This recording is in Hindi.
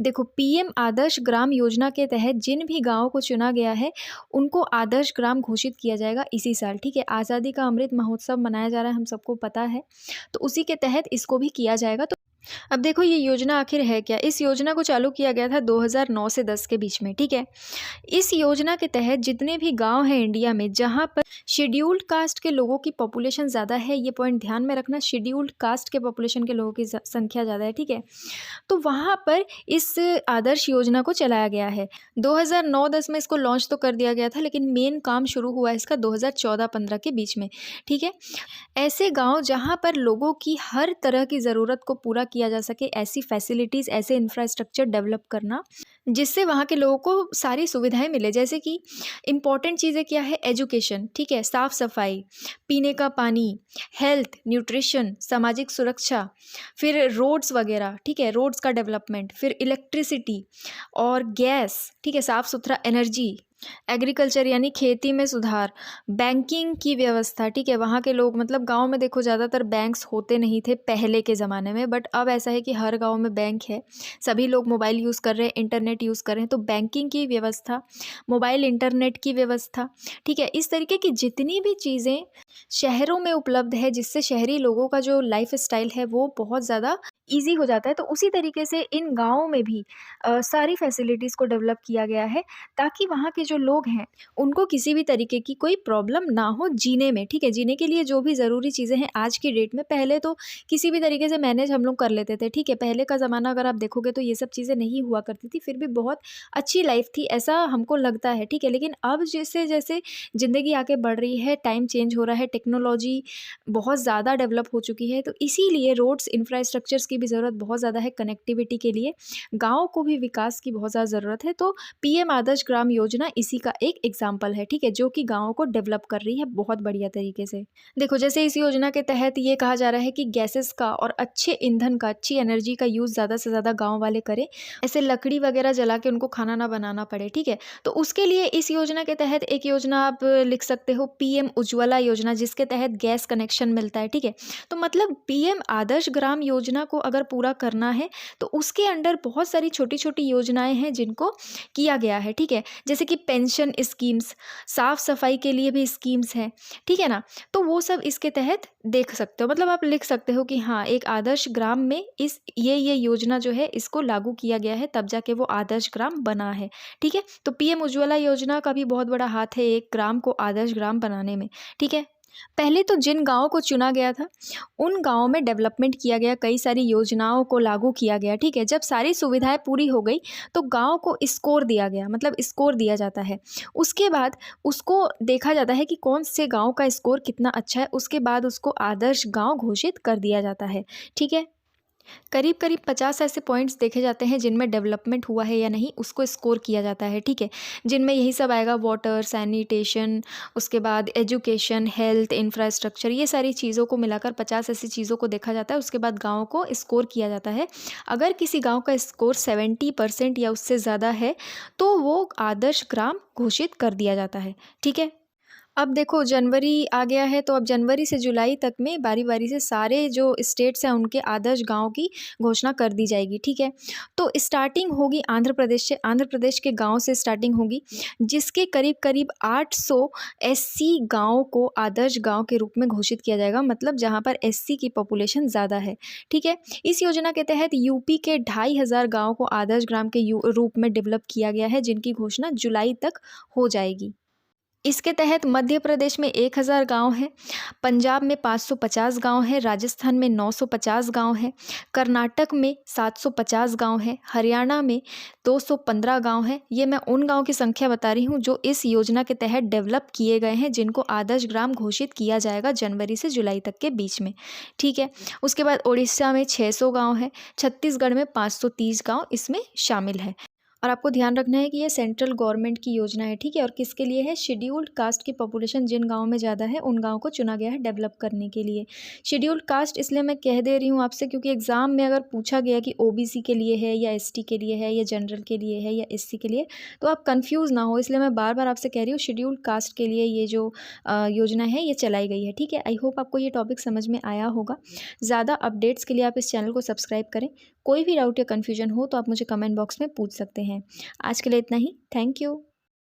देखो, पीएम आदर्श ग्राम योजना के तहत जिन भी गाँव को चुना गया है, उनको आदर्श ग्राम घोषित किया जाएगा इसी साल, ठीक है? आज़ादी का अमृत महोत्सव मनाया जा रहा है, हम सबको पता है, तो उसी के तहत इसको भी किया जाएगा। तो अब देखो ये योजना आखिर है क्या? इस योजना को चालू किया गया था 2009 से 10 के बीच में, ठीक है? इस योजना के तहत जितने भी गाँव हैं इंडिया में, जहाँ पर शेड्यूल्ड कास्ट के लोगों की पॉपुलेशन ज़्यादा है, ये पॉइंट ध्यान में रखना, शेड्यूल्ड कास्ट के पॉपुलेशन के लोगों की संख्या ज़्यादा है, ठीक है? तो वहाँ पर इस आदर्श योजना को चलाया गया है। 2009-10 में इसको लॉन्च तो कर दिया गया था, लेकिन मेन काम शुरू हुआ इसका 2014-15 के बीच में, ठीक है? ऐसे गाँव जहाँ पर लोगों की हर तरह की ज़रूरत को पूरा किया जा सके, ऐसी फैसिलिटीज़, ऐसे इंफ्रास्ट्रक्चर डेवलप करना, जिससे वहाँ के लोगों को सारी सुविधाएँ मिले। जैसे कि इम्पॉर्टेंट चीज़ें क्या है? एजुकेशन, ठीक है? साफ-सफाई, पीने का पानी, हेल्थ, न्यूट्रिशन, सामाजिक सुरक्षा, फिर रोड्स वगैरह, ठीक है? रोड्स का डेवलपमेंट, फिर इलेक्ट्रिसिटी और गैस, ठीक है? साफ़-सुथरा एनर्जी, एग्रीकल्चर यानी खेती में सुधार, बैंकिंग की व्यवस्था, ठीक है? वहाँ के लोग, मतलब गाँव में देखो ज़्यादातर बैंक्स होते नहीं थे पहले के ज़माने में, बट अब ऐसा है कि हर गाँव में बैंक है। सभी लोग मोबाइल यूज़ कर रहे हैं, इंटरनेट यूज़ कर रहे हैं, तो बैंकिंग की व्यवस्था, मोबाइल इंटरनेट की व्यवस्था, ठीक है? इस तरीके की जितनी भी चीज़ें शहरों में उपलब्ध है, जिससे शहरी लोगों का जो लाइफ़स्टाइल है वो बहुत ज़्यादा ईज़ी हो जाता है, तो उसी तरीके से इन गाँवों में भी सारी फैसिलिटीज़ को डेवलप किया गया है, ताकि वहाँ के जो लोग हैं, उनको किसी भी तरीके की कोई प्रॉब्लम ना हो जीने में, ठीक है? जीने के लिए जो भी ज़रूरी चीज़ें हैं आज की डेट में, पहले तो किसी भी तरीके से मैनेज हम लोग कर लेते थे, ठीक है? पहले का ज़माना अगर आप देखोगे तो ये सब चीज़ें नहीं हुआ करती थी, फिर भी बहुत अच्छी लाइफ़ थी, ऐसा हमको लगता है, ठीक है? लेकिन अब जैसे-जैसे ज़िंदगी आगे बढ़ रही है, टाइम चेंज हो रहा है, टेक्नोलॉजी बहुत ज़्यादा डेवलप हो चुकी है, तो इसीलिए रोड्स, इंफ्रास्ट्रक्चर्स की भी ज़रूरत बहुत ज़्यादा है कनेक्टिविटी के लिए। गाँव को भी विकास की बहुत ज़्यादा ज़रूरत है, तो पीएम आदर्श ग्राम योजना इसी का एक एग्जाम्पल है, ठीक है? जो कि गाँवों को डेवलप कर रही है बहुत बढ़िया तरीके से। देखो, जैसे इस योजना के तहत ये कहा जा रहा है कि गैसेस का और अच्छे ईंधन का, अच्छी एनर्जी का यूज़ ज़्यादा से ज़्यादा गाँव वाले करें, ऐसे लकड़ी वगैरह जला के उनको खाना ना बनाना पड़े, ठीक है? तो उसके लिए इस योजना के तहत एक योजना आप लिख सकते हो, पीएम उज्ज्वला योजना, जिसके तहत गैस कनेक्शन मिलता है, ठीक है? तो मतलब पीएम आदर्श ग्राम योजना को अगर पूरा करना है, तो उसके अंडर बहुत सारी छोटी-छोटी योजनाएँ हैं जिनको किया गया है, ठीक है? जैसे कि पेंशन स्कीम्स, साफ-सफाई के लिए भी स्कीम्स हैं, ठीक है ना? तो वो सब इसके तहत देख सकते हो, मतलब आप लिख सकते हो कि हाँ, एक आदर्श ग्राम में इस ये योजना जो है इसको लागू किया गया है, तब जाके वो आदर्श ग्राम बना है, ठीक है? तो पीएम उज्ज्वला योजना का भी बहुत बड़ा हाथ है एक ग्राम को आदर्श ग्राम बनाने में, ठीक है? पहले तो जिन गाँव को चुना गया था, उन गाँवों में डेवलपमेंट किया गया, कई सारी योजनाओं को लागू किया गया, ठीक है? जब सारी सुविधाएँ पूरी हो गई, तो गाँव को स्कोर दिया गया, मतलब स्कोर दिया जाता है। उसके बाद उसको देखा जाता है कि कौन से गाँव का स्कोर कितना अच्छा है, उसके बाद उसको आदर्श गाँव घोषित कर दिया जाता है, ठीक है? करीब-करीब 50 ऐसे पॉइंट्स देखे जाते हैं जिनमें डेवलपमेंट हुआ है या नहीं, उसको स्कोर किया जाता है, ठीक है? जिनमें यही सब आएगा, वाटर, सैनिटेशन, उसके बाद एजुकेशन, हेल्थ, इंफ्रास्ट्रक्चर, ये सारी चीज़ों को मिलाकर 50 ऐसी चीज़ों को देखा जाता है, उसके बाद गाँव को स्कोर किया जाता है। अगर किसी गाँव का स्कोर 70% या उससे ज़्यादा है, तो वो आदर्श ग्राम घोषित कर दिया जाता है, ठीक है? अब देखो जनवरी आ गया है, तो अब जनवरी से जुलाई तक में बारी-बारी से सारे जो स्टेट्स हैं उनके आदर्श गाँव की घोषणा कर दी जाएगी, ठीक है? तो स्टार्टिंग होगी आंध्र प्रदेश से, आंध्र प्रदेश के गाँव से स्टार्टिंग होगी, जिसके करीब-करीब 800 एससी गाँव को आदर्श गाँव के रूप में घोषित किया जाएगा, मतलब जहाँ पर एससी की पॉपुलेशन ज़्यादा है, ठीक है? इस योजना के तहत यूपी के 2500 गाँव को आदर्श ग्राम के रूप में डेवलप किया गया है, जिनकी घोषणा जुलाई तक हो जाएगी। इसके तहत मध्य प्रदेश में 1000 गाँव हैं, पंजाब में 550 गाँव हैं, राजस्थान में 950 गाँव हैं, कर्नाटक में 750 गाँव हैं, हरियाणा में 215 गाँव हैं। ये मैं उन गाँव की संख्या बता रही हूँ जो इस योजना के तहत डेवलप किए गए हैं, जिनको आदर्श ग्राम घोषित किया जाएगा जनवरी से जुलाई तक के बीच में, ठीक है? उसके बाद उड़ीसा में 600 गाँव हैं, छत्तीसगढ़ में 530 गाँव इसमें शामिल हैं। और आपको ध्यान रखना है कि ये सेंट्रल गवर्नमेंट की योजना है, ठीक है? और किसके लिए है? शेड्यूल्ड कास्ट की पॉपुलेशन जिन गाँव में ज़्यादा है, उन गाँव को चुना गया है डेवलप करने के लिए। शेड्यूल्ड कास्ट इसलिए मैं कह दे रही हूँ आपसे, क्योंकि एग्ज़ाम में अगर पूछा गया कि ओबीसी के लिए है या एसटी के लिए है या जनरल के लिए है या एससी के लिए, तो आप कन्फ्यूज़ ना हो, इसलिए मैं बार-बार आपसे कह रही हूँ शेड्यूल्ड कास्ट के लिए ये जो योजना है ये चलाई गई है, ठीक है? आई होप आपको ये टॉपिक समझ में आया होगा। ज़्यादा अपडेट्स के लिए आप इस चैनल को सब्सक्राइब करें। कोई भी डाउट या कन्फ्यूजन हो तो आप मुझे कमेंट बॉक्स में पूछ सकते हैं। आज के लिए इतना ही। Thank you.